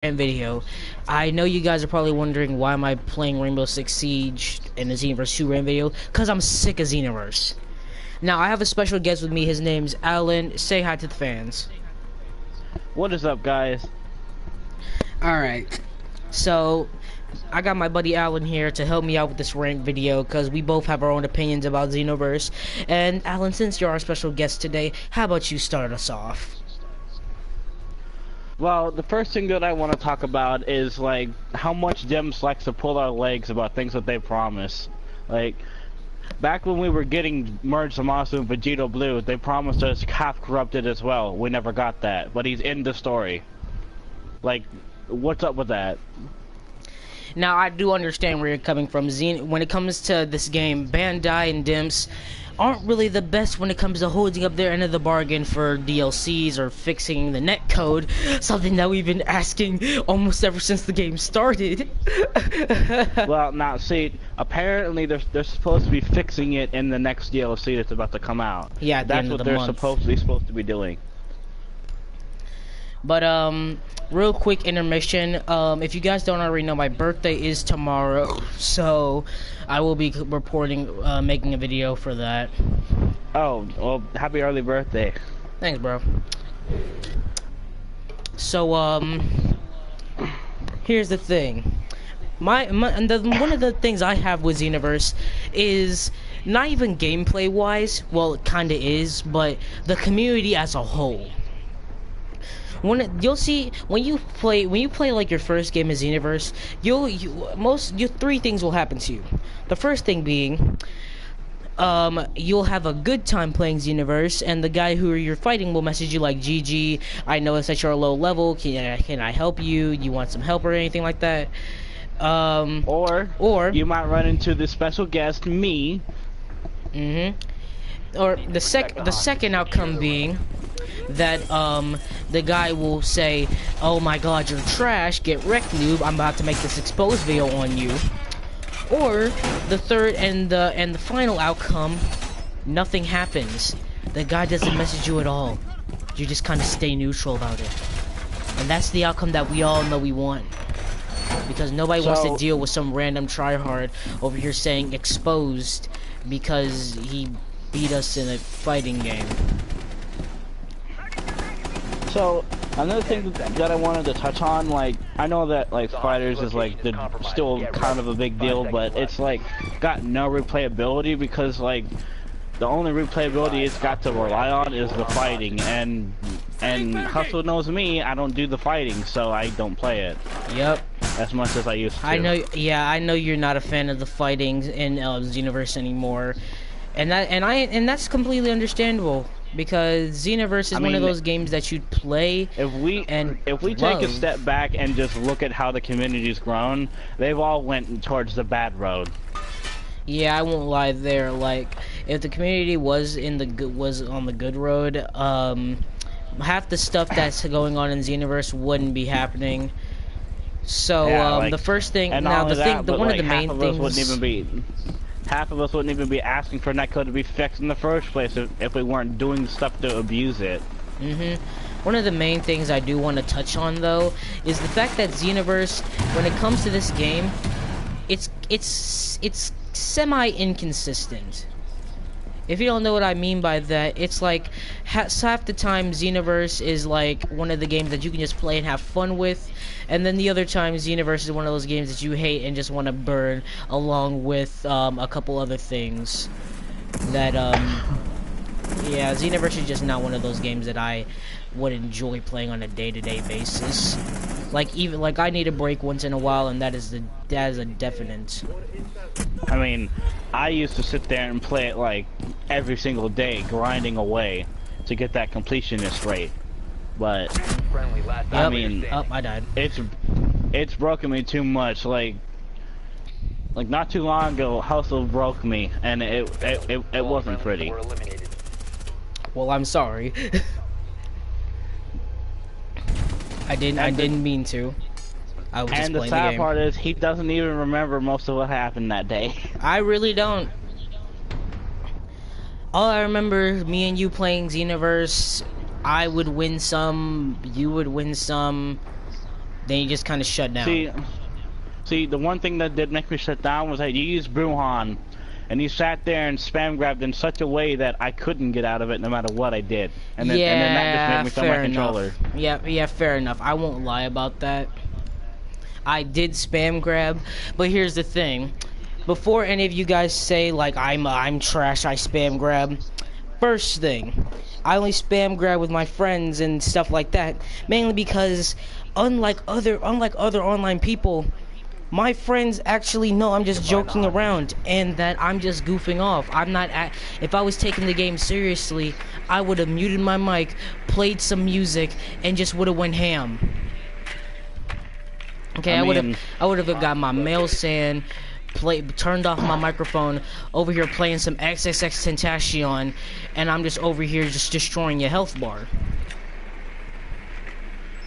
video. I know you guys are probably wondering why am I playing Rainbow Six Siege in the Xeoverse 2 rant video, because I'm sick of Xeoverse. Now, I have a special guest with me. His name's Alan. Say hi to the fans. What is up, guys? Alright, so I got my buddy Alan here to help me out with this rant video, because we both have our own opinions about Xeoverse. And Alan, since you're our special guest today, how about you start us off? Well, the first thing that I want to talk about is, like, how much Dems likes to pull our legs about things that they promise. Like, back when we were getting merged Zamasu and Vegito Blue, they promised us half corrupted as well. We never got that, but he's in the story. Like, what's up with that? Now, I do understand where you're coming from. When it comes to this game, Bandai and Dimps aren't really the best when it comes to holding up their end of the bargain for DLCs or fixing the netcode, something that we've been asking almost ever since the game started. Well, now, see, apparently they're supposed to be fixing it in the next DLC that's about to come out. Yeah, at the that's end what of the they're month. supposed to be doing. But real quick intermission. If you guys don't already know, my birthday is tomorrow, so I will be reporting, making a video for that. Oh, well, happy early birthday. Thanks, bro. So here's the thing. One of the things I have with Xeoverse is not even gameplay wise. Well, it kinda is, but the community as a whole. You'll see when you play like your first game of Xeoverse, three things will happen to you. The first thing being, you'll have a good time playing Xeoverse, and the guy who you're fighting will message you like, "GG, I noticed that you're a low level. Can I help you? You want some help or anything like that?" Or you might run into the special guest, me. Or the second outcome being that the guy will say, "Oh my god, you're trash, get wrecked, noob, I'm about to make this exposed video on you." Or the third and the final outcome, nothing happens. The guy doesn't message you at all. You just kind of stay neutral about it. And that's the outcome that we all know we want. Because nobody wants to deal with some random tryhard over here saying exposed because he beat us in a fighting game. So another thing that I wanted to touch on, like, I know that like fighters is like still kind of a big deal, but it's like got no replayability because like the only replayability it's got to rely on is the fighting, and Hustle knows me, I don't do the fighting, so I don't play it. Yep. As much as I used to. I know you're not a fan of the fighting in Xeoverse anymore. And that's completely understandable, because Xeoverse is one of those games that you'd play. If we take a step back and just look at how the community's grown, they've all went towards the bad road. Yeah, I won't lie there. Like, if the community was on the good road, half the stuff that's going on in Xeoverse wouldn't be happening. So yeah, the first thing, one of the main things. Half of us wouldn't even be asking for netcode to be fixed in the first place if we weren't doing stuff to abuse it. One of the main things I do want to touch on, though, is the fact that Xeoverse, when it comes to this game, it's semi-inconsistent. If you don't know what I mean by that, it's like half the time Xeoverse is like one of the games that you can just play and have fun with, and then the other time Xeoverse is one of those games that you hate and just want to burn, along with a couple other things. That yeah, Xeoverse is just not one of those games that I would enjoy playing on a day-to-day basis. Like, even like I need a break once in a while, and that is a definite. I mean, I used to sit there and play it like every single day, grinding away to get that completionist rate. But I mean, I died. It's broken me too much. Like not too long ago, Hustle broke me, and it wasn't pretty. Well, I'm sorry. I didn't mean to. I was just playing the game. And the sad part is, he doesn't even remember most of what happened that day. I really don't. All I remember, me and you playing Xeoverse. I would win some, you would win some. Then you just kind of shut down. See, the one thing that did make me shut down was that you used Bruhan, and you sat there and spam grabbed in such a way that I couldn't get out of it no matter what I did. And then that just made me throw my controller. Yeah, fair enough. I won't lie about that. I did spam grab, but here's the thing. Before any of you guys say like I'm trash, I spam grab. First thing, I only spam grab with my friends and stuff like that, mainly because unlike other online people, my friends actually know I'm just joking around and that I'm just goofing off. If I was taking the game seriously, I would have muted my mic, played some music, and just would have went ham. Okay, I would have got my mail saying, turned off my microphone, over here playing some XXX Tentacion, and I'm just over here just destroying your health bar.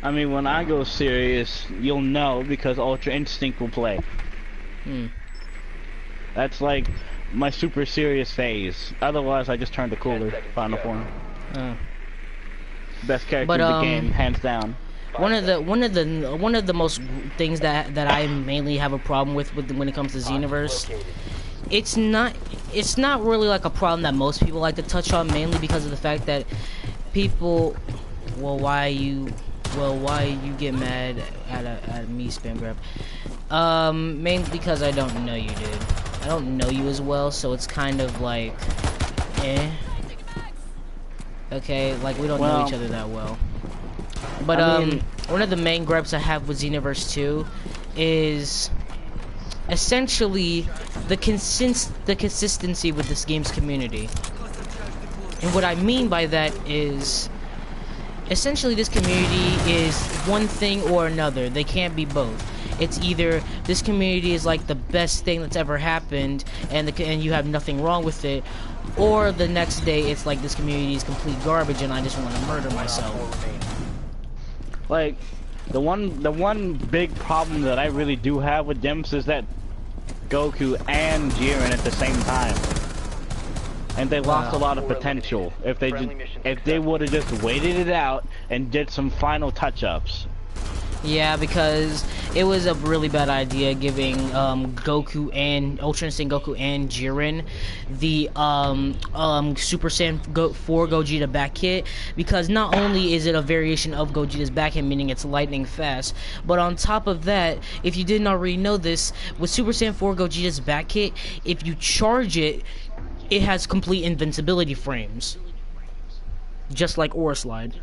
I mean, when I go serious, you'll know because Ultra Instinct will play. That's like my super serious phase. Otherwise, I just turn to cooler final form. Best character in the game, hands down. One of the most things that I mainly have a problem with when it comes to Xeoverse, it's not really like a problem that most people like to touch on, mainly because of the fact that people, why you get mad at me spam grab? Mainly because I don't know you, dude. I don't know you as well, so it's kind of like, okay, like we don't know each other that well. But one of the main gripes I have with Xeoverse 2 is essentially the consistency with this game's community. And what I mean by that is essentially this community is one thing or another. They can't be both. It's either this community is like the best thing that's ever happened and you have nothing wrong with it, or the next day it's like this community is complete garbage and I just want to murder myself. Like, the one big problem that I really do have with Dimps is that Goku and Jiren at the same time, and they lost a lot of potential. If they would have just waited it out and did some final touch-ups. Yeah, because it was a really bad idea giving Goku and Ultra Instinct Goku and Jiren the Super Saiyan 4 Gogeta back hit, because not only is it a variation of Gogeta's back hit, meaning it's lightning fast, but on top of that, if you didn't already know this, with Super Saiyan 4 Gogeta's back hit, if you charge it, it has complete invincibility frames, just like Aura Slide.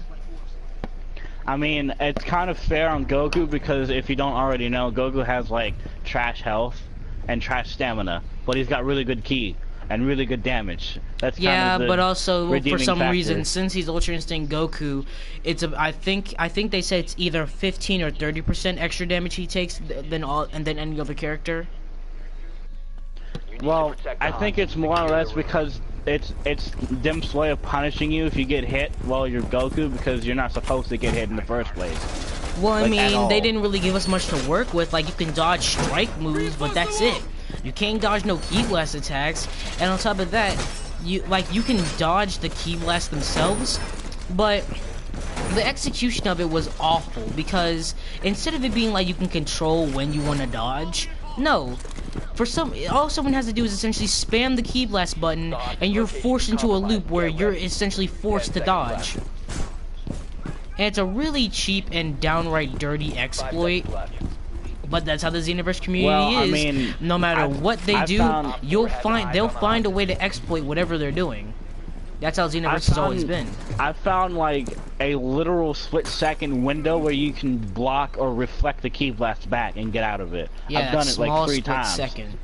I mean, it's kind of fair on Goku because if you don't already know, Goku has like trash health and trash stamina, but he's got really good ki and really good damage. That's kind of but also for some reason, factor. since he's Ultra Instinct Goku, it's I think they said it's either 15 or 30% extra damage he takes than any other character. Well, I think it's more or less because it's Dim's way of punishing you if you get hit while you're Goku, because you're not supposed to get hit in the first place. Well, I mean, they didn't really give us much to work with. Like, you can dodge strike moves, but that's it. You can't dodge no Ki Blast attacks, and on top of that, you can dodge the Ki Blast themselves, but the execution of it was awful, because instead of it being like you can control when you want to dodge, no. All someone has to do is essentially spam the Ki Blast button, and you're forced into a loop where you're essentially forced to dodge. And it's a really cheap and downright dirty exploit, but that's how the Xeoverse community is. I mean, no matter what they do, they'll find a way to exploit whatever they're doing. That's how Xeoverse has always been. I found like a literal split-second window where you can block or reflect the Ki Blast back and get out of it. Yeah, I've done it like 3 times. Second.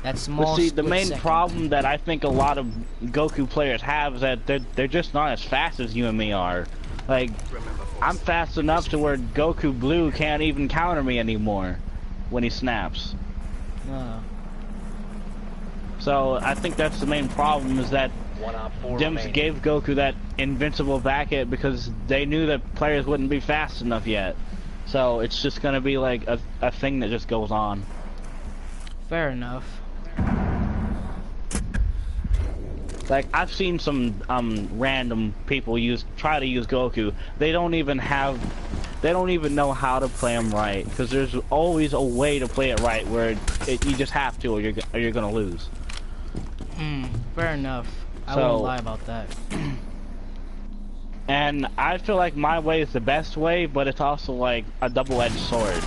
That small. But see, the main problem that I think a lot of Goku players have is that they're just not as fast as you and me are. Like, I'm fast enough to where Goku Blue can't even counter me anymore when he snaps. So I think that's the main problem, is that Dimps gave Goku that invincible back hit because they knew that players wouldn't be fast enough yet. So it's just gonna be like a thing that just goes on. Fair enough. Like I've seen some random people try to use Goku. They don't even know how to play him right, because there's always a way to play it right where you just have to, or you're gonna lose. Fair enough. I won't lie about that. And I feel like my way is the best way, but it's also like a double-edged sword.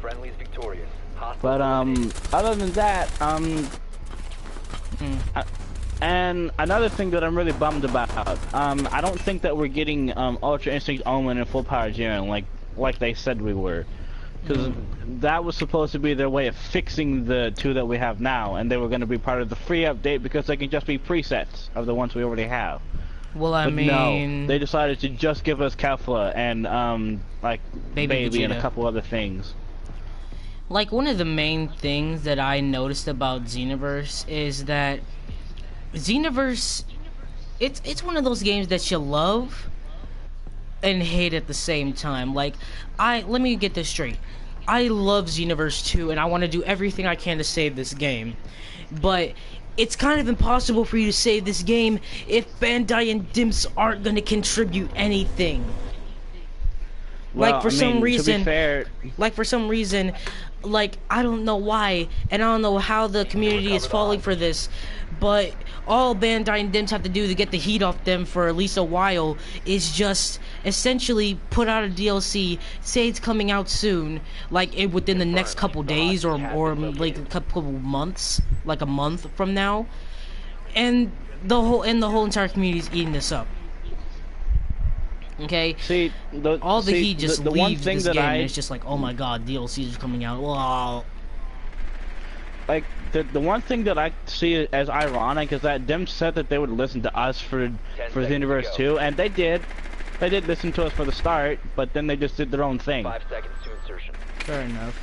Friendly's victorious. But other than that, and another thing that I'm really bummed about, I don't think that we're getting Ultra Instinct Omen and Full Power Jiren like they said we were, because that was supposed to be their way of fixing the two that we have now, and they were going to be part of the free update because they can just be presets of the ones we already have. Well, I But mean, no, they decided to just give us Kefla and like Baby and a Vegeta. couple other things. Like, one of the main things that I noticed about Xeoverse is that Xeoverse, it's one of those games that you love and hate at the same time. Like, let me get this straight. I love Xeoverse 2, and I want to do everything I can to save this game. But it's kind of impossible for you to save this game if Bandai and Dimps aren't going to contribute anything. Well, Like, for some reason, to be fair, like, I don't know why, and I don't know how the community is falling for this, but all Bandai and Dimps have to do to get the heat off them for at least a while is just essentially put out a DLC, say it's coming out soon, like within the next couple days or like a couple months, like a month from now, and the whole entire community is eating this up. Okay, see, all the heat just the one leaves thing this that game, and it's just like, oh my god, DLCs are coming out. Wow. Like the one thing that I see as ironic is that Dim said that they would listen to us for Xeoverse 2, and they did. They did listen to us for the start, but then they just did their own thing. 5 seconds to insertion. Fair enough.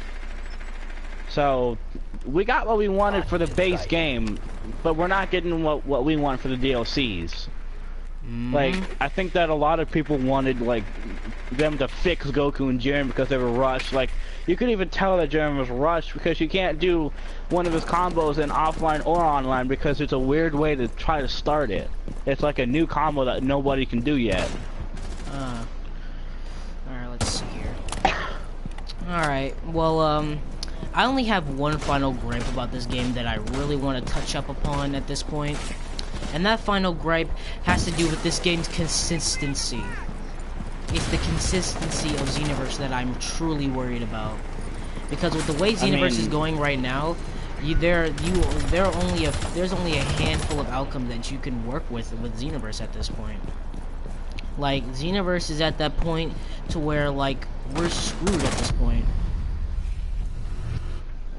So we got what we wanted for the base game, but we're not getting what we want for the DLCs. Like, I think that a lot of people wanted, like, them to fix Goku and Jiren because they were rushed. Like, you could even tell that Jiren was rushed because you can't do one of his combos in offline or online because it's a weird way to try to start it. It's like a new combo that nobody can do yet. Alright, let's see here. Alright, well, I only have one final gripe about this game that I really want to touch up upon at this point. And that final gripe has to do with this game's consistency. It's the consistency of Xeoverse that I'm truly worried about. Because with the way Xeoverse is going right now, there's only a handful of outcomes that you can work with Xeoverse at this point. Like, Xeoverse is at that point to where, like, we're screwed at this point.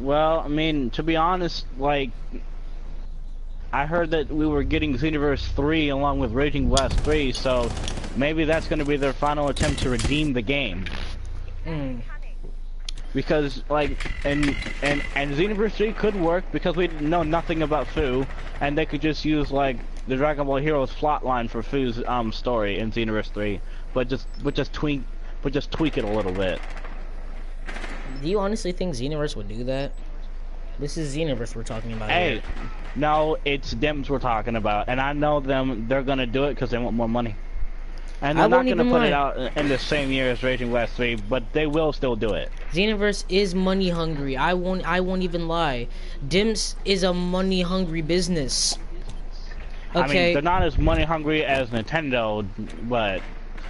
Well, I mean, to be honest, like, I heard that we were getting Xeoverse 3 along with Raging Blast 3, so maybe that's going to be their final attempt to redeem the game. Because, like, and Xeoverse 3 could work because we know nothing about Fu, and they could just use, like, the Dragon Ball Heroes plotline for Fu's story in Xeoverse 3, but just tweak it a little bit. Do you honestly think Xeoverse would do that? This is Xeoverse we're talking about here. No, it's Dims we're talking about, and I know they're gonna do it because they want more money. And they're not gonna put it out in the same year as Raging Blast 3, but they will still do it. Xeoverse is money hungry. I won't even lie. Dims is a money hungry business. Okay. I mean, they're not as money hungry as Nintendo, but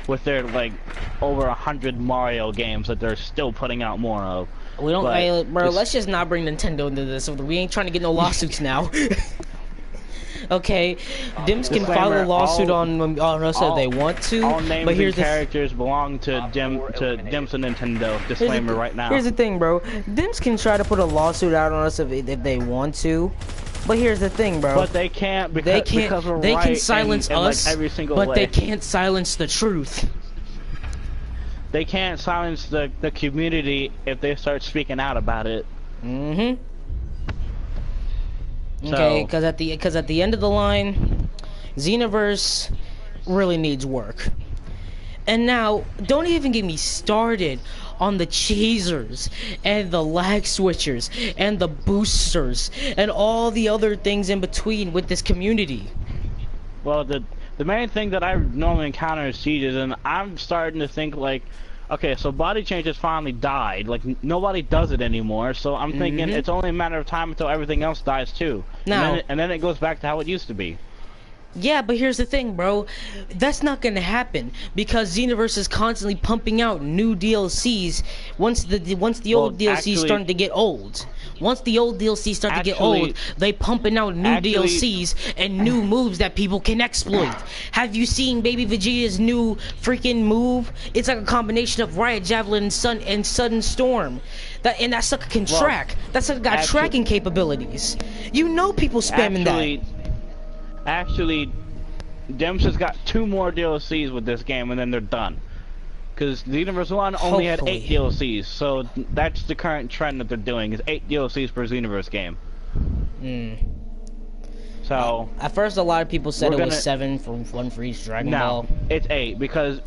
with their like over 100 Mario games that they're still putting out more of. We don't, bro. Let's just not bring Nintendo into this. We ain't trying to get no lawsuits now. Okay, Dims can file a lawsuit on us if they want to. All names but here's and characters belong to Dims and Nintendo. Disclaimer right now. Here's the thing, bro. Dims can try to put a lawsuit out on us if they want to. But here's the thing, bro. But they can't because we're they right can silence in us, like every single but way. they can't silence the truth. They can't silence the community if they start speaking out about it. Okay, because at the end of the line, Xeoverse really needs work. And now, don't even get me started on the cheesers and the lag switchers and the boosters and all the other things in between with this community. Well, the main thing that I normally encounter in sieges, and I'm starting to think like, okay, so body change has finally died. Like nobody does it anymore. So I'm thinking it's only a matter of time until everything else dies too. Now, and then it goes back to how it used to be. yeah, but here's the thing, bro. That's not gonna happen because Xeoverse is constantly pumping out new DLCs. Once the old DLCs starting to get old. Once the old DLCs start to get old, they pumping out new DLCs and new moves that people can exploit. Have you seen Baby Vegeta's new freaking move? It's like a combination of Riot Javelin and Sudden Storm. That sucker can track. That sucker got tracking capabilities. You know people spamming that. Actually, Dems has got 2 more DLCs with this game, and then they're done. Because the Xeoverse 1 only had 8 DLCs, so that's the current trend that they're doing, is 8 DLCs per Xeoverse game. So at first, a lot of people said it was 7 for each Dragon Ball. No, it's 8 because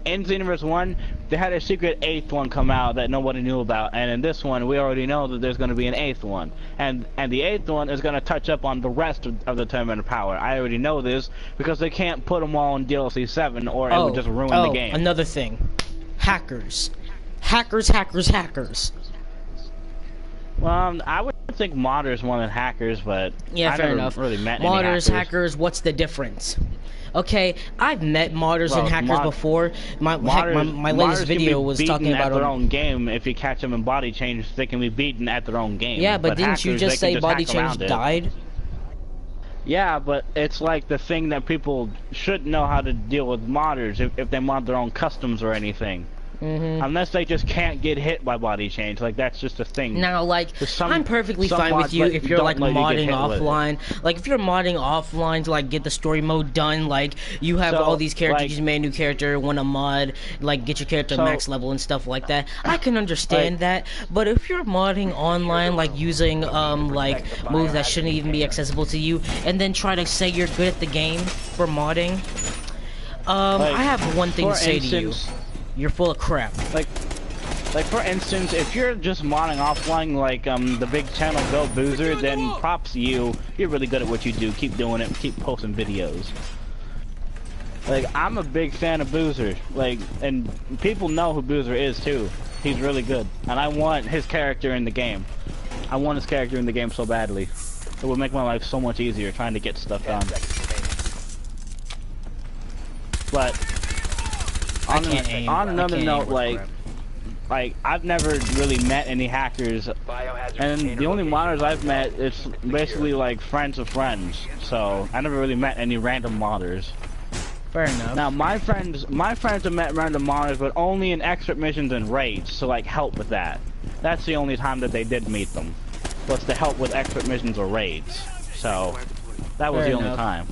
in Xeoverse 1 they had a secret 8th one come out that nobody knew about, and in this one we already know that there's going to be an 8th one, and the 8th one is going to touch up on the rest of the tournament of power. I already know this because they can't put them all in DLC 7 or it would just ruin the game. Another thing, hackers. Well, I would think modders more than hackers, but yeah, fair enough. Really met modders, hackers. What's the difference? Okay, I've met modders and hackers before. My latest video was talking about their own game. If you catch them in body change, they can be beaten at their own game. Yeah, but didn't you just say body change died? Yeah, but it's like the thing that people should know how to deal with modders if they mod their own customs or anything. Unless they just can't get hit by body change, like that's just a thing. Now, like, I'm perfectly fine with you if you're like modding offline. Like, if you're modding offline to like get the story mode done, like you have all these characters, like, you made a new character, want to mod, like get your character max level and stuff like that. I can understand that, but if you're modding online, like using like moves that shouldn't even be accessible to you, and then try to say you're good at the game for modding, I have one thing to say to you. You're full of crap. Like for instance, if you're just modding offline like the big channel Go Boozer, then props to you. You're really good at what you do. Keep doing it. Keep posting videos. Like, I'm a big fan of Boozer. Like, and people know who Boozer is too. He's really good, and I want his character in the game. I want his character in the game so badly. It would make my life so much easier trying to get stuff done. But on another note, like I've never really met any hackers, and the only modders I've met, it's basically like friends of friends. So I never really met any random modders. Fair enough. Now my friends have met random modders, but only in expert missions and raids to like help with that. That's the only time that they did meet them, was to help with expert missions or raids. So that was the only time.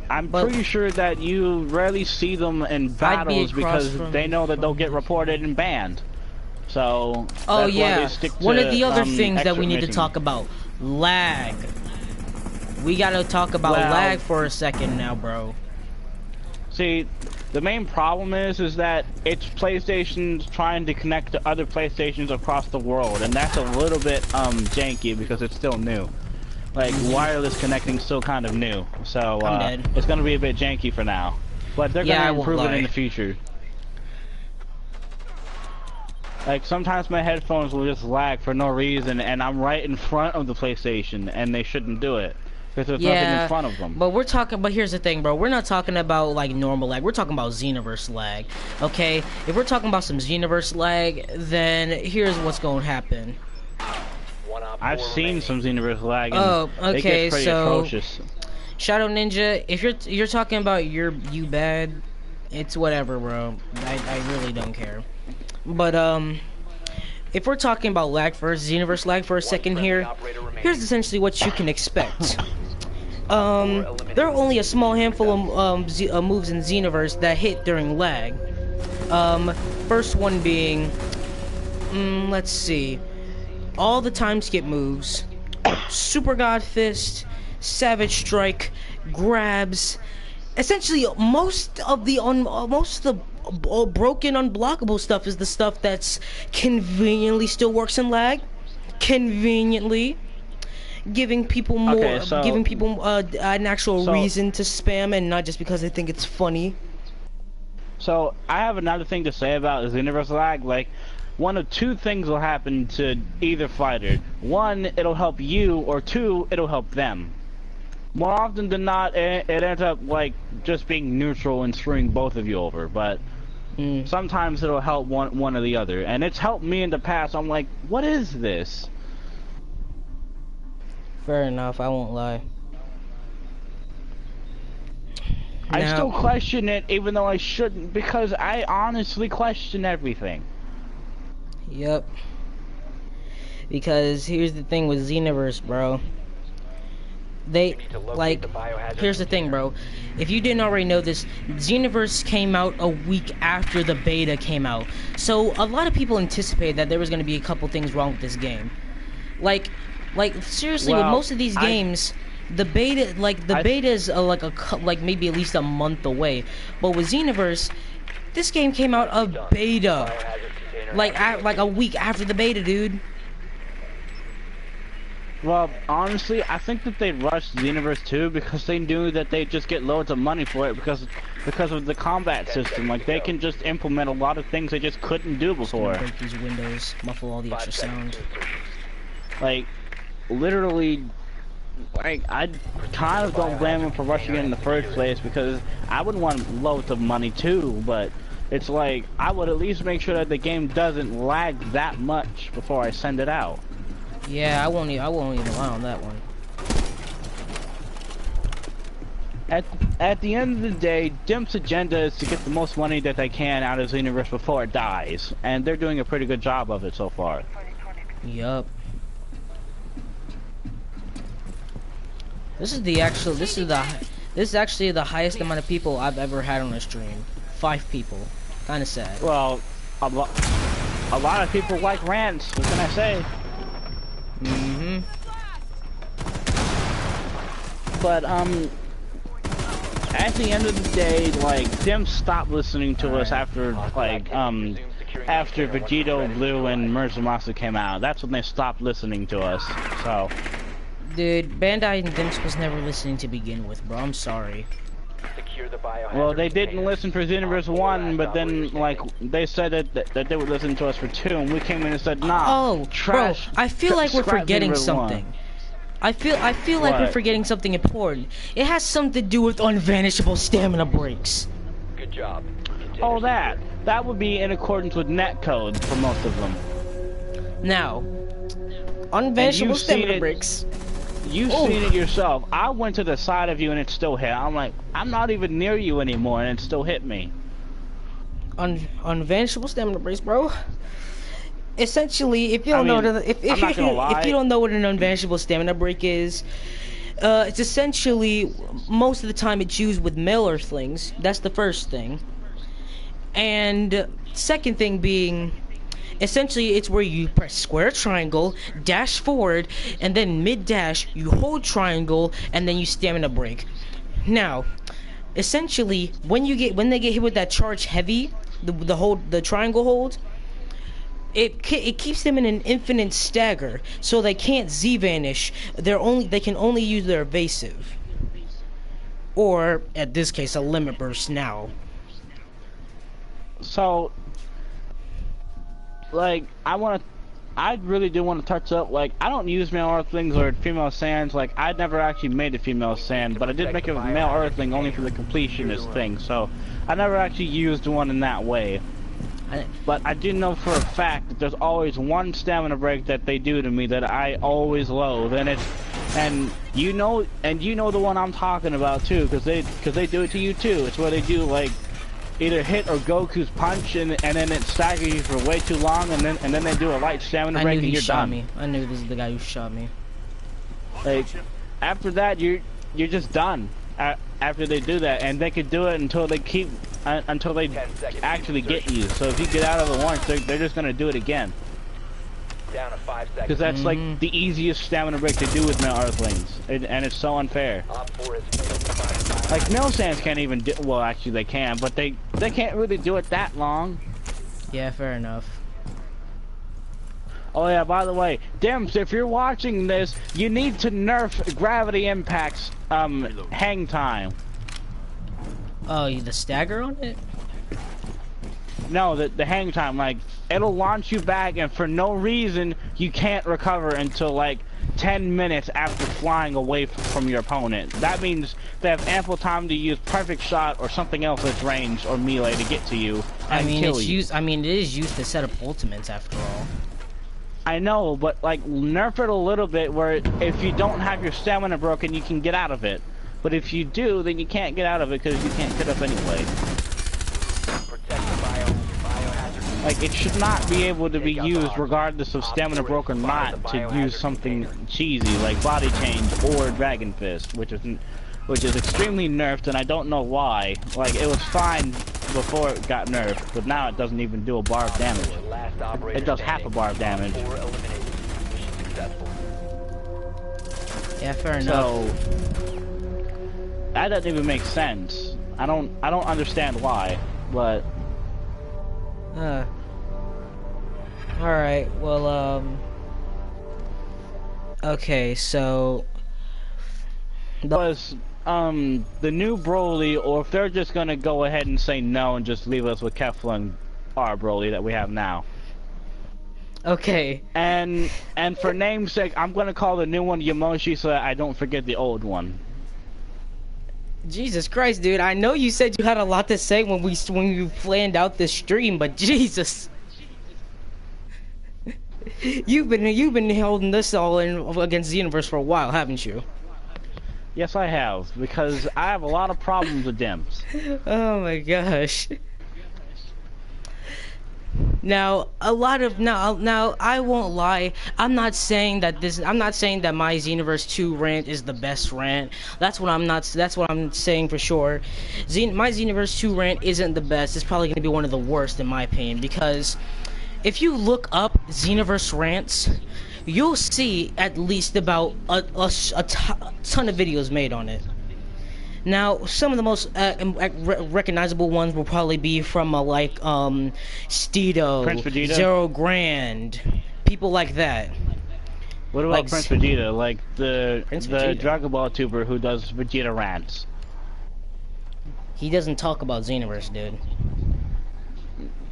I'm pretty sure that you rarely see them in battles because they know that they'll get reported and banned. So that's why they stick to, one of the other things that we need to talk about, lag. We gotta talk about lag for a second now, bro. See, the main problem is that it's PlayStation's trying to connect to other PlayStations across the world, and that's a little bit janky because it's still new. Like, wireless connecting still kind of new, so it's gonna be a bit janky for now. But they're gonna improve it in the future. Like, sometimes my headphones will just lag for no reason, and I'm right in front of the PlayStation, and they shouldn't do it. Because there's nothing in front of them. But here's the thing, bro. We're not talking about, like, normal lag. We're talking about Xeoverse lag, okay? If we're talking about some Xeoverse lag, then here's what's gonna happen. I've seen some Xeoverse lag, and it gets pretty atrocious. Shadow Ninja, if you're talking about you bad, it's whatever, bro. I really don't care. But if we're talking about lag first, Xeoverse lag for a second here, here's essentially what you can expect. There are only a small handful of moves in Xeoverse that hit during lag. First one being, let's see. All the time skip moves, Super God Fist, Savage Strike, grabs, essentially most of the broken unblockable stuff is the stuff that's conveniently still works in lag, conveniently giving people more, giving people an actual reason to spam and not just because they think it's funny. So I have another thing to say about Xeoverse lag. Like, one of two things will happen to either fighter. One, it'll help you, or two, it'll help them. More often than not, it ends up like just being neutral and screwing both of you over. But sometimes it'll help one or the other, and it's helped me in the past. I'm like, what is this? Fair enough, I won't lie. I still question it, even though I shouldn't, because I honestly question everything. Yep. Because here's the thing with Xeoverse, bro. They, like, here's the thing, bro. If you didn't already know this, Xeoverse came out a week after the beta came out. So a lot of people anticipated that there was going to be a couple things wrong with this game. Like seriously, with most of these games, the beta, beta is like maybe at least a month away. But with Xeoverse, this game came out a beta, like a week after the beta, dude. Well, honestly, I think that they rushed Xeoverse 2 because they knew that they'd just get loads of money for it because of the combat system. Like, they can just implement a lot of things they just couldn't do before. Break these windows, muffle all the extra sound. Like, literally, like, I kind of don't blame them for rushing it in the first place because I would want loads of money too, but it's like, I would at least make sure that the game doesn't lag that much before I send it out. Yeah, I won't even lie on that one. At the end of the day, Dimp's agenda is to get the most money that they can out of Xeoverse before it dies, and they're doing a pretty good job of it so far. Yup. This is actually the highest amount of people I've ever had on a stream. 5 people. Kinda sad. Well, a lot of people like rants, what can I say? But, at the end of the day, like, Dim stopped listening to us after, like, after Vegito, Blue, and Muramasa came out. That's when they stopped listening to us, so. Dude, Bandai and Vince was never listening to begin with, bro. I'm sorry. Well, they didn't listen for Xeoverse 1, but then, like, they said that they would listen to us for 2, and we came in and said, nah, oh, trash, bro, I feel like we're forgetting something. I feel like we're forgetting something important. It has something to do with unvanishable stamina breaks. Good job. Oh, that would be in accordance with netcode for most of them. Now, unvanishable stamina breaks. You've seen it yourself. I went to the side of you and it still hit. I'm like, I'm not even near you anymore, and it still hit me. Unvanishable stamina breaks, bro. Essentially, if you don't if you don't know what an unvanishable stamina break is, it's essentially most of the time it's used with male Earthlings. That's the first thing. And second thing being, essentially, it's where you press square triangle, dash forward, and then mid-dash, you hold triangle, and then you stamina break. Now, essentially, when they get hit with that charge heavy, the triangle hold, it keeps them in an infinite stagger, so they can't Z-vanish. They can only use their evasive, or at this case, a limit burst now. So, like, I really do want to touch up, like, I don't use male Earthlings or female Sands. Like, I never actually made a female Sand, but I did make a male Earthling only for the completionist thing, so I never actually used one in that way. But I do know for a fact that there's always one stamina break that they do to me that I always loathe, and you know the one I'm talking about too, because they do it to you too. It's where they do, like, either hit or Goku's punch, and then it staggers you for way too long, and then they do a light stamina break and you're done. I knew this is the guy who shot me. Like, after that, you're just done. After they do that, and they could do it until they actually get you. So if you get out of it once, they're just gonna do it again. Down to 5 seconds. Because that's like the easiest stamina break to do with no Earthlings, and it's so unfair. Op 4 has failed to find a Like Mill Sands can't even do. Well, actually they can, but they can't really do it that long. Yeah, fair enough. Oh yeah, by the way, Dims, if you're watching this, you need to nerf Gravity Impact's hang time. Oh, the stagger on it? No, the hang time, like, it'll launch you back and for no reason, you can't recover until like 10 minutes after flying away from your opponent. That means they have ample time to use perfect shot or something else that's ranged or melee to get to you and kill you. It is used to set up ultimates after all. I know, but like nerf it a little bit where if you don't have your stamina broken, you can get out of it. But if you do, then you can't get out of it because you can't get up anyway. protect the biohazard. Like it should not be able to be used regardless of stamina broke or not to use something cheesy like body change or dragon fist, which is extremely nerfed, and I don't know why. Like it was fine before it got nerfed, but now it doesn't even do a bar of damage. It does half a bar of damage. Yeah, fair enough. So that doesn't even make sense. I don't understand why, but Alright, well, okay, so was the new Broly, or if they're just gonna go ahead and say no and just leave us with Kefla and our Broly that we have now. okay. And for namesake, I'm gonna call the new one Yamoshi so that I don't forget the old one. Jesus Christ, dude, I know you said you had a lot to say when you planned out this stream, but Jesus. You've been holding this all in against Xeoverse for a while, haven't you? Yes, I have, because I have a lot of problems with Dims. Oh my gosh. Now, now I won't lie. I'm not saying that my Xeoverse 2 rant is the best rant. That's what I'm saying for sure. My Xeoverse 2 rant isn't the best. It's probably going to be one of the worst in my opinion, because if you look up Xeoverse rants, you'll see at least about a ton of videos made on it. Now, some of the most recognizable ones will probably be from like Steedo, Zero Grand, people like that. What about like, Prince Vegeta, like the Dragon Ball tuber who does Vegeta rants? He doesn't talk about Xeoverse, dude.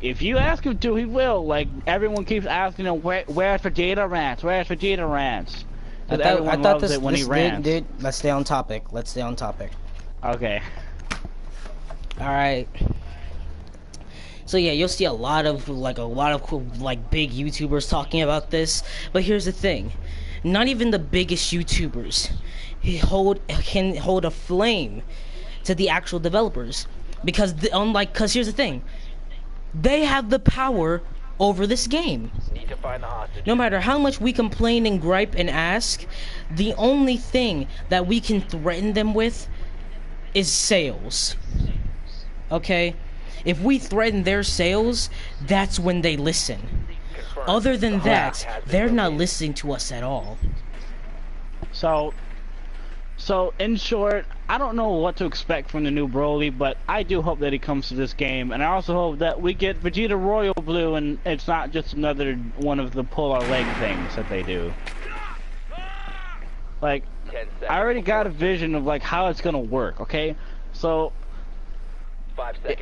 If you ask him to, he will. Like everyone keeps asking him, where's Vegeta rants? Where's Vegeta rants? I thought this when he rants. Dude, let's stay on topic. Let's stay on topic. Okay. Alright. So yeah, you'll see a lot of big YouTubers talking about this. But here's the thing. Not even the biggest YouTubers can hold a flame to the actual developers. Because here's the thing. They have the power over this game. No matter how much we complain and gripe and ask, the only thing that we can threaten them with is sales. Okay? If we threaten their sales, that's when they listen. Other than that, they're not listening to us at all. So in short, I don't know what to expect from the new Broly, but I do hope that he comes to this game, and I also hope that we get Vegeta Royal Blue and it's not just another one of the pull our leg things that they do. Like, I already got a vision of like how it's gonna work, okay? So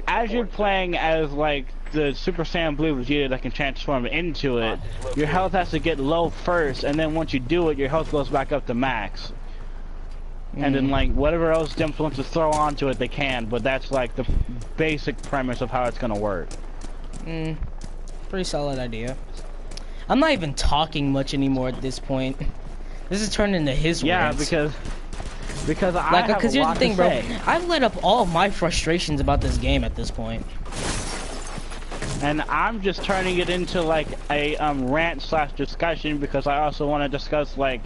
as you're playing as like the Super Saiyan Blue Vegeta that can transform into it, your health has to get low first, and then once you do it, your health goes back up to max. And then like whatever else Dims wants to throw onto it, they can, but that's like the basic premise of how it's gonna work. Pretty solid idea. I'm not even talking much anymore at this point. This is turning into his rants. Because here's the thing, bro. I've let up all of my frustrations about this game at this point. And I'm just turning it into like a rant/discussion because I also want to discuss like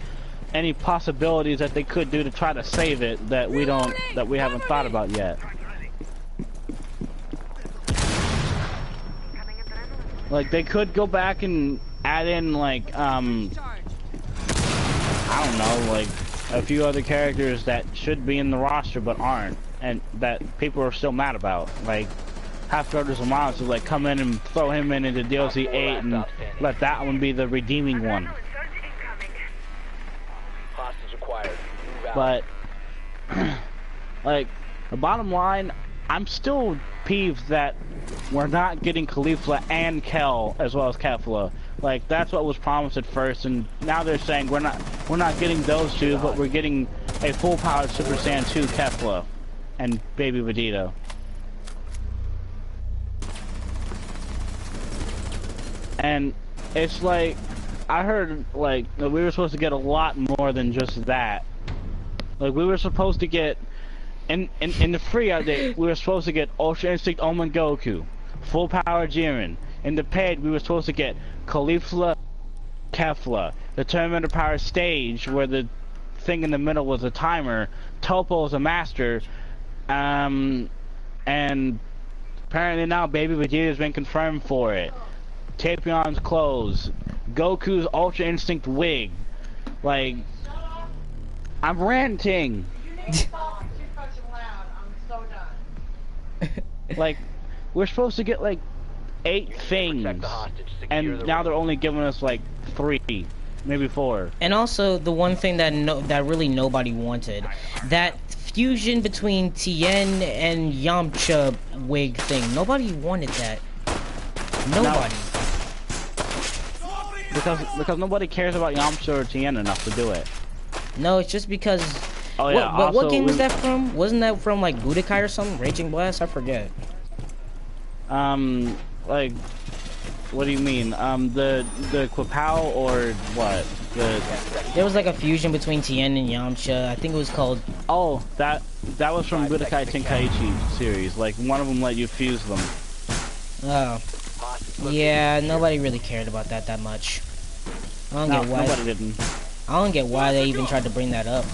any possibilities that they could do to try to save it that we haven't thought about yet. Like they could go back and add in like I don't know, like a few other characters that should be in the roster but aren't, and that people are still mad about. Like Half Brothers of Monsters, like come in and throw him in into DLC 8 and let that one be the redeeming one. Hostage acquired. Move out. But like the bottom line, I'm still peeved that we're not getting Khalifa and Kel as well as Kefla. Like that's what was promised at first, and now they're saying we're not getting those two, but we're getting a full-powered Super Saiyan 2 Kefla and Baby Vegeta. And it's like I heard like that we were supposed to get a lot more than just that. Like we were supposed to get in the free update, we were supposed to get Ultra Instinct Omen Goku, full power Jiren. In the paid, we were supposed to get Caulifla, Kefla, the Tournament of Power stage where the thing in the middle was a timer, Topo is a master, and apparently now Baby Vegeta has been confirmed for it. Tapion's clothes, Goku's Ultra Instinct wig. Like, I'm ranting. Like, we're supposed to get like 8 things, and now they're only giving us like 3, maybe 4. And also the one thing that that really nobody wanted, that fusion between Tien and Yamcha wig thing. Nobody wanted that. Nobody. No. Because nobody cares about Yamcha or Tien enough to do it. No, it's just because. Oh yeah. What game was that from? Wasn't that from like Budokai or something? Raging Blast? I forget. Like, what do you mean? The Quapao or what? There was like a fusion between Tien and Yamcha. I think it was called. Oh, that was from Budokai Tenkaichi series. Like one of them let you fuse them. Oh. Yeah, nobody really cared about that much. I don't get why. Nobody didn't. I don't get why they even tried to bring that up.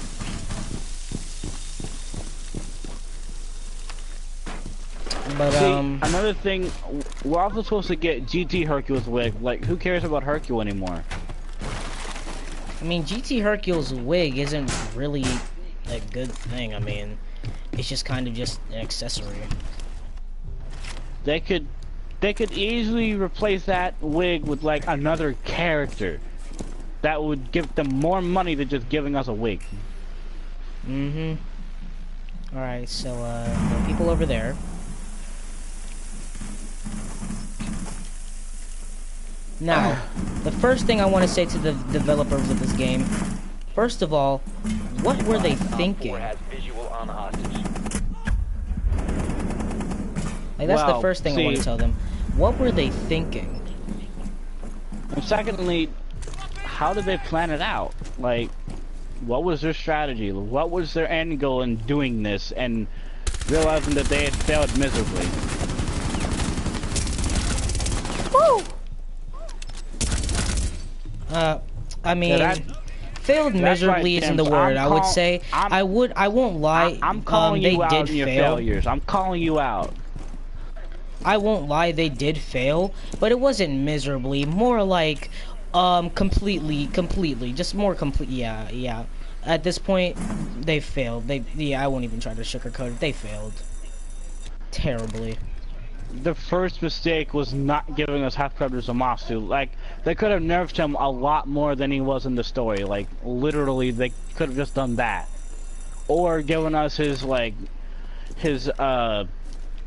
But see, another thing, we're also supposed to get GT Hercule's wig. Like, who cares about Hercule anymore? I mean, GT Hercule's wig isn't really a good thing. I mean, it's just kind of just an accessory. They could easily replace that wig with like another character. That would give them more money than just giving us a wig. Mm-hmm. Alright, so, there are people over there. Now, the first thing I want to say to the developers of this game, first of all, what were they thinking? Like, that's the first thing I want to tell them. What were they thinking? And secondly, how did they plan it out? Like, what was their strategy? What was their end goal in doing this and realizing that they had failed miserably? Woo! I mean, failed miserably isn't the word. I would say. I won't lie. I'm calling you out did on your fail. failures. I'm calling you out. I won't lie, they did fail, but it wasn't miserably. More like, completely, just more complete. Yeah. At this point, they failed. I won't even try to sugarcoat it. They failed terribly. The first mistake was not giving us Half Brothers Zamasu. Like, they could have nerfed him a lot more than he was in the story. Like, literally, they could have just done that. Or given us his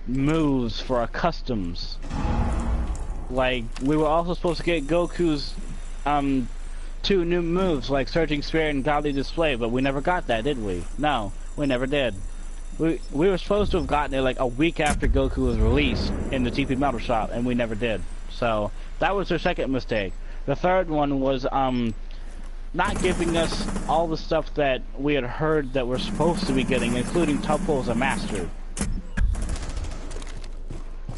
moves for our customs. Like, we were also supposed to get Goku's, 2 new moves, like Surging Spirit and Godly Display, but we never got that, did we? No, we never did. We were supposed to have gotten it like a week after Goku was released in the TP Metal Shop, and we never did. So that was their second mistake. The third one was not giving us all the stuff that we had heard that we're supposed to be getting, including Toppo as a master.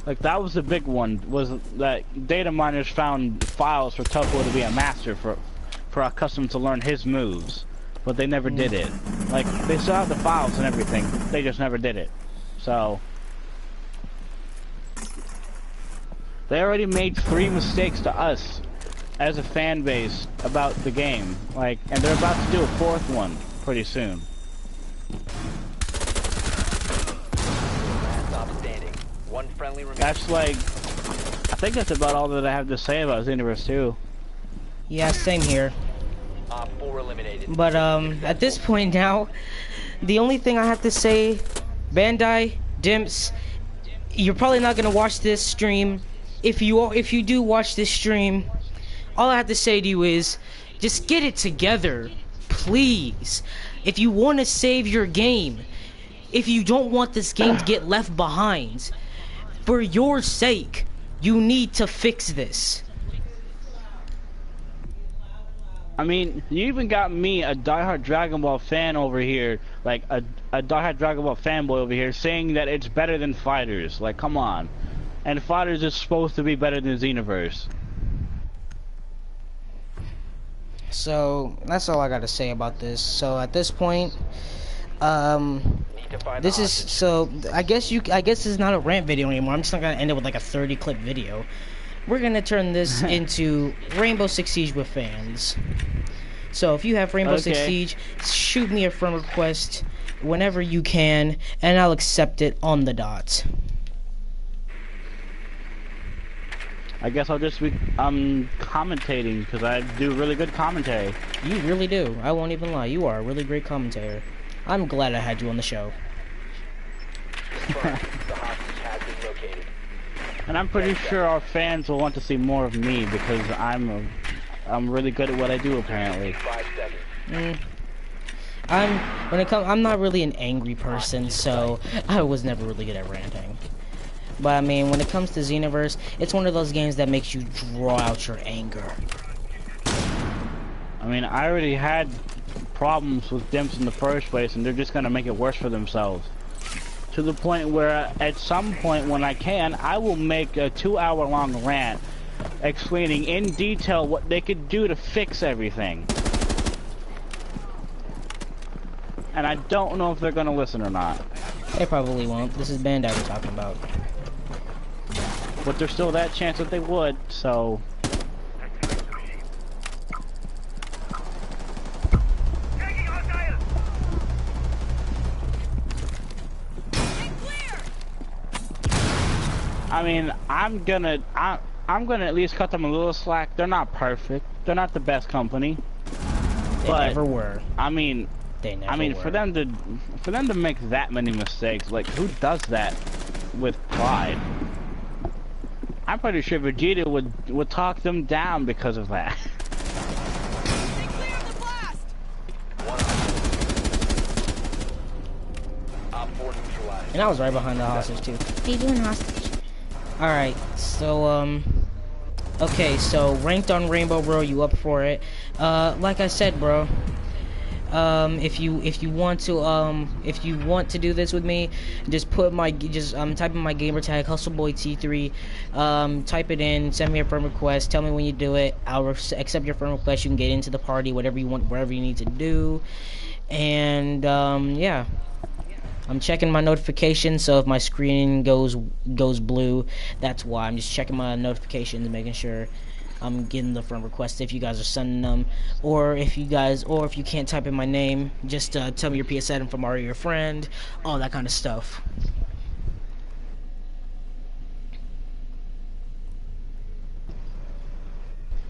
Like, that was the big one, was that data miners found files for Toppo to be a master for our custom to learn his moves. But they never did it. Like, they still have the files and everything, they just never did it. So they already made 3 mistakes to us. as a fan base about the game. Like, and they're about to do a 4th one pretty soon. Last stop standing. One friendly remaining. That's like, I think that's about all that I have to say about Xeoverse 2. Yeah, same here. Op 4 eliminated. But at this point now, the only thing I have to say, Bandai, Dimps, you're probably not gonna watch this stream. If you do watch this stream, all I have to say to you is, just get it together, please. If you want to save your game, if you don't want this game to get left behind, for your sake, you need to fix this. I mean, you even got me, a diehard Dragon Ball fan over here, like a diehard Dragon Ball fanboy over here, saying that it's better than Fighters. Like, come on. And Fighters is supposed to be better than Xeoverse. So that's all I gotta say about this. So at this point, Need to find this the is hostage. so. I guess this is not a rant video anymore. I'm just not gonna end it with like a 30-clip video. We're gonna turn this into Rainbow Six Siege with fans. So if you have Rainbow Six Okay. Siege, shoot me a friend request whenever you can, and I'll accept it on the dot. I guess I'll just be commentating because I do really good commentary. You really do. I won't even lie. You are a really great commentator. I'm glad I had you on the show. Confirmed. The hostage has been located. And I'm pretty sure our fans will want to see more of me because I'm really good at what I do apparently. 5 seconds. I'm not really an angry person, so I was never really good at ranting. But I mean, when it comes to Xeoverse, it's one of those games that makes you draw out your anger. I mean, I already had problems with Dimps in the first place, and they're just gonna make it worse for themselves. To the point where, at some point when I can, I will make a 2-hour-long rant explaining in detail what they could do to fix everything. And I don't know if they're gonna listen or not. They probably won't. This is Bandai we're talking about. But there's still that chance that they would, so... I mean, I'm gonna at least cut them a little slack. They're not perfect. They're not the best company. They But, never were. I mean, They never were. for them to make that many mistakes, like who does that with pride? I'm pretty sure Vegeta would talk them down because of that. Op 4 neutralized. And I was right behind the hostage too. What are you doing, hostage? Alright, so okay, so ranked on Rainbow, bro, you up for it? Like I said, bro, if you want to do this with me, just type in my gamer tag HustleBoyT3, type it in, send me a friend request, tell me when you do it, I'll accept your friend request. You can get into the party, whatever you want, wherever you need to do, and yeah. I'm checking my notifications, so if my screen goes blue, that's why. I'm just checking my notifications, making sure I'm getting the friend requests if you guys are sending them, or if you can't type in my name, just tell me your PSN if I'm already your friend, all that kind of stuff.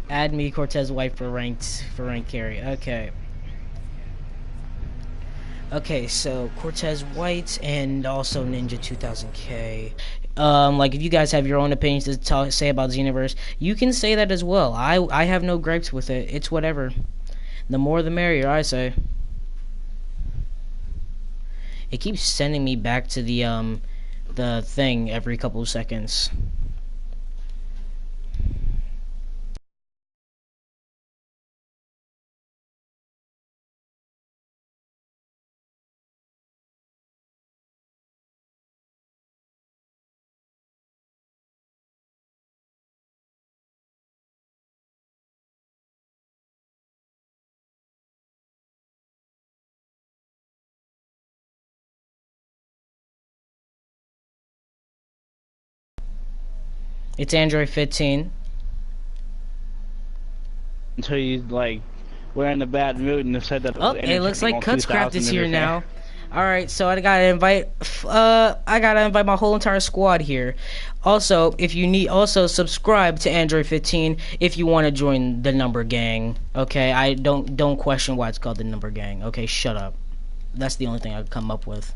Add me, Cortez White, for ranked carry. Okay. Okay, so Cortez White and also Ninja 2000K. Like if you guys have your own opinions to say about Xeoverse, you can say that as well. I have no gripes with it. It's whatever. The more the merrier, I say. It keeps sending me back to the thing every couple of seconds. It's Android 15. until you like were in a bad mood and said that. Oh, it looks like Cutscraft is here now. Alright, so I gotta invite my whole entire squad here. Also, if you need, also subscribe to Android 15 if you want to join the number gang. Okay, I don't question why it's called the number gang. Okay, shut up. That's the only thing I could come up with.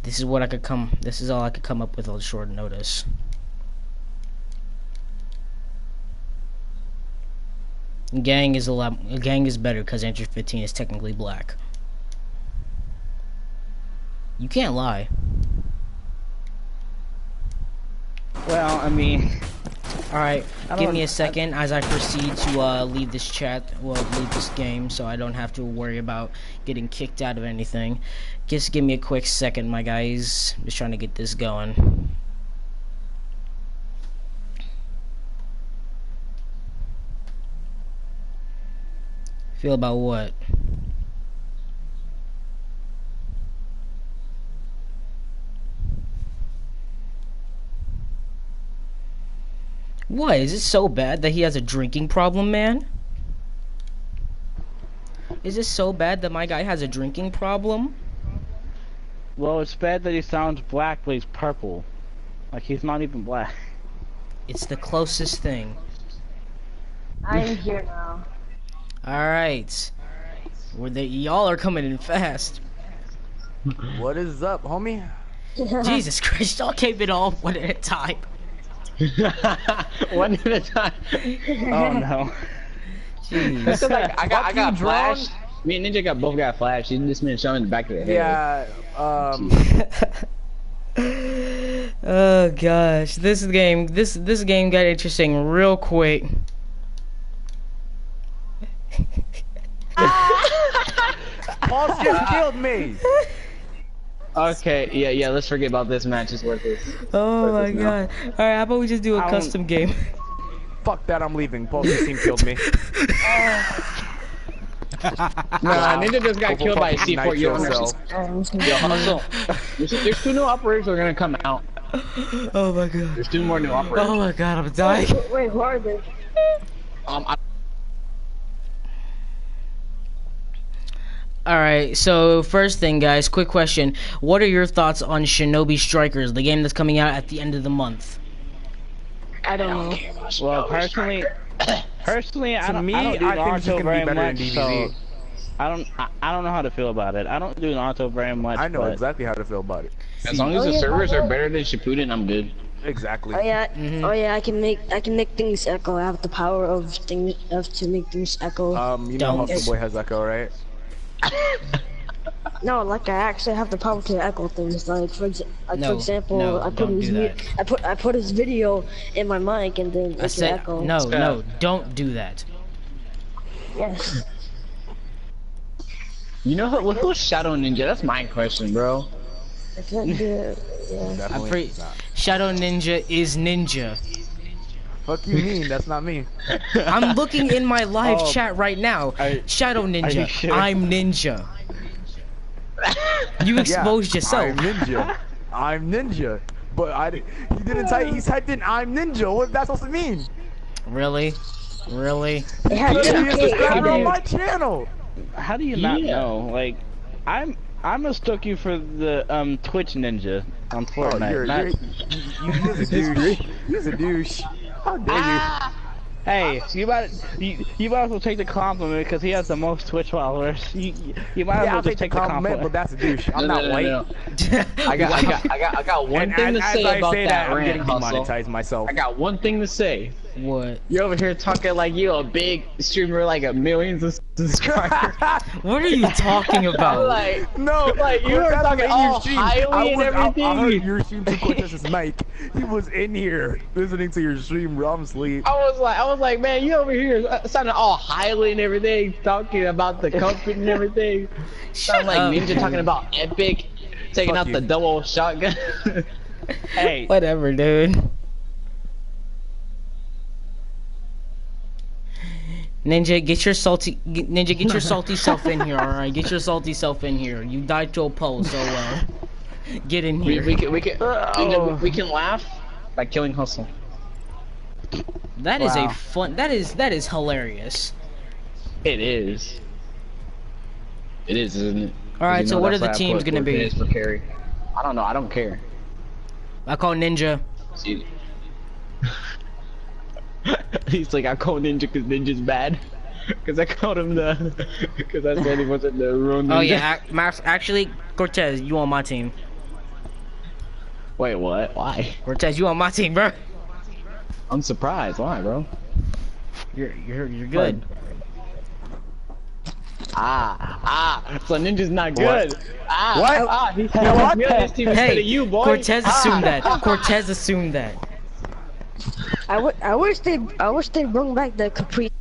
This is what I could come. This is all I could come up with on short notice. Gang is better because Android 15 is technically black. You can't lie. Well, I mean, alright, give me a second as I proceed to leave this leave this game so I don't have to worry about getting kicked out of anything. Just give me a quick second, my guys. Just trying to get this going. Feel about what? What? Is it so bad that he has a drinking problem, man? Is it so bad that my guy has a drinking problem? well, it's bad that he sounds black, but he's purple. Like he's not even black. It's the closest thing. I'm here now. Alright. Y'all are coming in fast. What is up, homie? Jesus Christ, y'all came in all one at a time. One at a time. Oh no. Jeez. That's 'cause, like, I got drone? flash. Me and Ninja both got flash. You just been showing in the back of the head. Yeah, Oh gosh, this game got interesting real quick. Paul just killed me. Okay, yeah, let's forget about this match. It's worth it. Oh my god. Alright, how about we just do a custom game? Fuck that, I'm leaving. Paul's team killed me. Nah, Ninja just got killed by a Fucking C4. You don't nitro understand. Yo, Hustle. There's 2 new operators that are gonna come out. Oh my god. There's 2 more new operators. Oh my god, I'm dying. Wait, who are they? Alright, so first thing guys, quick question. What are your thoughts on Shinobi Strikers, the game that's coming out at the end of the month? I don't know. Well, personally, I don't do I think Naruto it's gonna very be better much, than so DBZ. I don't know how to feel about it. I don't do Naruto very much. I know but exactly how to feel about it. As long as the servers are better than Shippuden, I'm good. Exactly. Oh yeah, oh yeah. I can make things echo. I have the power of to make things echo. You know Don't. Hustle Boy has echo, right? No, like I actually have the power to echo things. Like for example, no, I put don't his do I put his video in my mic and then I it said, can echo. no, don't do that. Yes. You know who's Shadow Ninja? That's my question, bro. I can't do it. Yeah. Definitely not. Shadow Ninja is ninja. Fuck you mean? That's not me. I'm looking in my live Oh, chat right now. Shadow Ninja, you sure? I'm ninja. You exposed yourself. I'm ninja. I'm ninja. But he didn't type. He typed in "I'm ninja." What's that supposed to mean? Really? Really? It had He is 2K. subscriber on my channel. How do you not know? Like, I mistook you for the Twitch ninja on Oh, Fortnite. you're a douche. He's a douche. How dare you? Hey, you might as well take the compliment because he has the most Twitch followers. You might as well I'll just take the compliment, but that's a douche. I'm not white. No. I got one And thing to as say I about say that I'm rant, getting Hustle. demonetized myself. I got one thing to say. What? You're over here talking like you a big streamer, like a millions of subscribers. What are you talking about? like, No, like you were that's talking in all your stream. highly and everything. I heard your stream to Cortez's mic. He was in here listening to your stream, bro. I'm asleep. I was like, man, you over here sounding all highly and everything, talking about the company and everything. Sound like up. Ninja talking about Epic, taking Fuck out you. the double shotgun. Hey, Whatever, dude. Ninja, get your salty self in here, alright? Get your salty self in here. You died to a pole, so get in here. we can laugh by killing Hustle. That is a Wow. fun. That is hilarious. It is. It is, isn't it? All right, 'Cause so what are that's the why I teams put gonna be? Cortez for carry. I don't know. I don't care. I call Ninja. See. He's like, I call Ninja because Ninja's bad. Because I called him the. Because I said he wasn't the real Ninja. Oh yeah, actually, Cortez, you on my team. Wait, what? Why? Cortez, you on my team, bro. I'm surprised. Why, bro? You're good. So Ninja's not good. What? He's What? me on this team instead Hey, of you, boy. Cortez assumed that. Cortez assumed that. I wish they bring back the Capri